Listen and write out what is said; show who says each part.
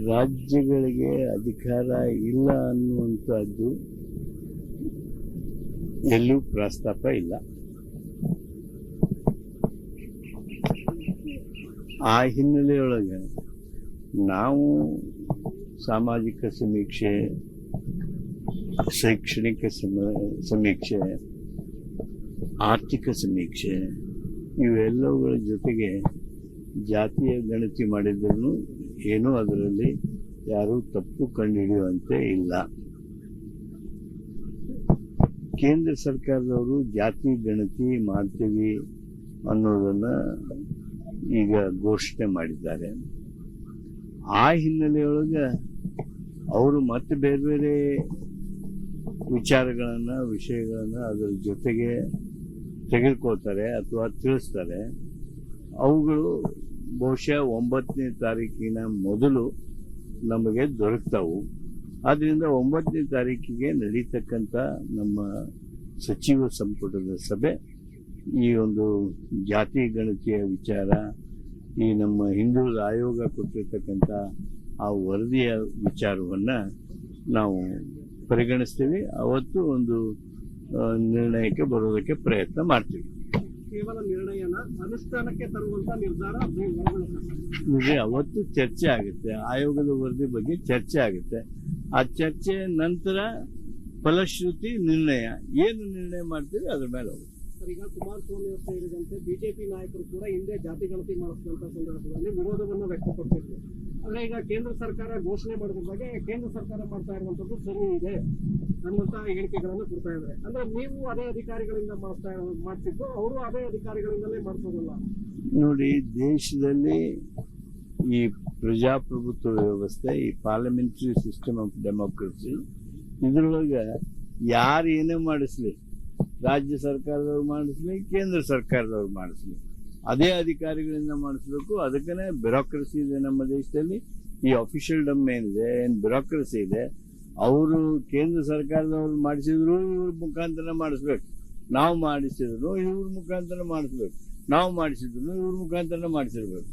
Speaker 1: ರಾಜ್ಯಗಳಿಗೆ ಅಧಿಕಾರ ಇಲ್ಲ ಅನ್ನುವಂಥದ್ದು ಎಲ್ಲೂ ಪ್ರಸ್ತಾಪ ಇಲ್ಲ. ಆ ಹಿನ್ನೆಲೆಯೊಳಗೆ ನಾವು ಸಾಮಾಜಿಕ ಸಮೀಕ್ಷೆ, ಶೈಕ್ಷಣಿಕ ಸಮೀಕ್ಷೆ, ಆರ್ಥಿಕ ಸಮೀಕ್ಷೆ ಇವೆಲ್ಲವುಗಳ ಜೊತೆಗೆ ಜಾತಿಯ ಗಣತಿ ಮಾಡಿದ್ರೂ ಏನೂ ಅದರಲ್ಲಿ ಯಾರೂ ತಪ್ಪು ಕಂಡುಹಿಡಿಯುವಂತೆ ಇಲ್ಲ. ಕೇಂದ್ರ ಸರ್ಕಾರದವರು ಜಾತಿ ಗಣತಿ ಮಾಡ್ತೀವಿ ಅನ್ನೋದನ್ನ ಈಗ ಘೋಷಣೆ ಮಾಡಿದ್ದಾರೆ. ಆ ಹಿನ್ನೆಲೆಯೊಳಗೆ ಅವರು ಮತ್ತೆ ಬೇರೆ ಬೇರೆ ವಿಷಯಗಳನ್ನ ಅದರ ಜೊತೆಗೆ ತೆಗೆದುಕೊಳ್ತಾರೆ ಅಥವಾ ತಿಳಿಸ್ತಾರೆ. ಅವುಗಳು ಬಹುಶಃ 9ನೇ ತಾರೀಕಿನ ಮೊದಲು ನಮಗೆ ದೊರಕ್ತಾವು. ಆದ್ದರಿಂದ 9ನೇ ತಾರೀಕಿಗೆ ನಡೀತಕ್ಕಂಥ ನಮ್ಮ ಸಚಿವ ಸಂಪುಟದ ಸಭೆ ಈ ಒಂದು ಜಾತಿ ಗಣತಿಯ ವಿಚಾರ, ಈ ನಮ್ಮ ಹಿಂದುಳಿದ ಆಯೋಗ ಕೊಟ್ಟಿರ್ತಕ್ಕಂಥ ಆ ವರದಿಯ ವಿಚಾರವನ್ನು ನಾವು ಪರಿಗಣಿಸ್ತೀವಿ. ಅವತ್ತು ಒಂದು ನಿರ್ಣಯಕ್ಕೆ ಬರೋದಕ್ಕೆ ಪ್ರಯತ್ನ ಮಾಡ್ತೀವಿ.
Speaker 2: ಕೇವಲ ನಿರ್ಣಯನ ಅನುಷ್ಠಾನಕ್ಕೆ ತರುವಂತ ನಿರ್ಧಾರ
Speaker 1: ಅವತ್ತು ಚರ್ಚೆ ಆಗುತ್ತೆ. ಆಯೋಗದ ವರದಿ ಬಗ್ಗೆ ಚರ್ಚೆ ಆಗುತ್ತೆ. ಆ ಚರ್ಚೆ ನಂತರ ಫಲಶ್ರುತಿ ನಿರ್ಣಯ, ಏನು ನಿರ್ಣಯ ಮಾಡ್ತೀವಿ ಅದ್ರ ಮೇಲೆ ಹೋಗುತ್ತೆ.
Speaker 2: ಈಗ ಕುಮಾರಸ್ವಾಮಿ ಅವರು ಸೇರಿದಂತೆ ಬಿಜೆಪಿ ನಾಯಕರು ಕೂಡ ಹಿಂದೆ ಜಾತಿ ಗಣತಿ ಮಾಡಿಸಿದಂತ ಸಂದರ್ಭದಲ್ಲಿ ವಿರೋಧವನ್ನು ವ್ಯಕ್ತಪಡಿಸಿದ್ರು. ಆದ್ರೆ ಈಗ ಕೇಂದ್ರ ಸರ್ಕಾರ ಘೋಷಣೆ ಮಾಡಿದ ಬಗ್ಗೆ ಕೇಂದ್ರ ಸರ್ಕಾರ ಮಾಡ್ತಾ ಇರುವಂತದ್ದು ಸರಿ ಇದೆ ಅನ್ನುವಂತ ಹೇಳಿಕೆಗಳನ್ನು ಕೊಡ್ತಾ ಇದ್ದಾರೆ. ಅಂದ್ರೆ ನೀವು ಅದೇ ಅಧಿಕಾರಿಗಳಿಂದ ಮಾಡ್ತಿದ್ದು, ಅವರು ಅದೇ ಅಧಿಕಾರಿಗಳಿಂದಲೇ ಮಾಡಿಸೋದಿಲ್ಲ.
Speaker 1: ನೋಡಿ, ದೇಶದಲ್ಲಿ ಈ ಪ್ರಜಾಪ್ರಭುತ್ವ ವ್ಯವಸ್ಥೆ, ಈ ಪಾರ್ಲಿಮೆಂಟರಿ ಸಿಸ್ಟಮ್ ಆಫ್ ಡೆಮೋಕ್ರಸಿ, ಇದ್ರೊಳಗೆ ಯಾರು ಏನೇ ಮಾಡಿಸ್ಲಿ, ರಾಜ್ಯ ಸರ್ಕಾರದವ್ರು ಮಾಡಿಸ್ಲಿ, ಕೇಂದ್ರ ಸರ್ಕಾರದವ್ರು ಮಾಡಿಸ್ಲಿ, ಅದೇ ಅಧಿಕಾರಿಗಳಿಂದ ಮಾಡಿಸ್ಬೇಕು. ಅದಕ್ಕೇ ಬ್ಯೂರೋಕ್ರಸಿ ಇದೆ ನಮ್ಮ ದೇಶದಲ್ಲಿ. ಈ ಅಫಿಷಿಯಲ್ ಡಮ್ ಏನಿದೆ, ಏನು ಬ್ಯೂರೋಕ್ರಸಿ ಇದೆ, ಅವರು ಕೇಂದ್ರ ಸರ್ಕಾರದವ್ರು ಮಾಡಿಸಿದ್ರು ಇವ್ರ ಮುಖಾಂತರ ಮಾಡಿಸ್ಬೇಕು, ನಾವು ಮಾಡಿಸಿದ್ರು ಇವ್ರ ಮುಖಾಂತರ ಮಾಡಿಸ್ಬೇಕು, ನಾವು ಮಾಡಿಸಿದ್ರು ಇವ್ರ ಮುಖಾಂತರ ಮಾಡಿಸಿರ್ಬೇಕು.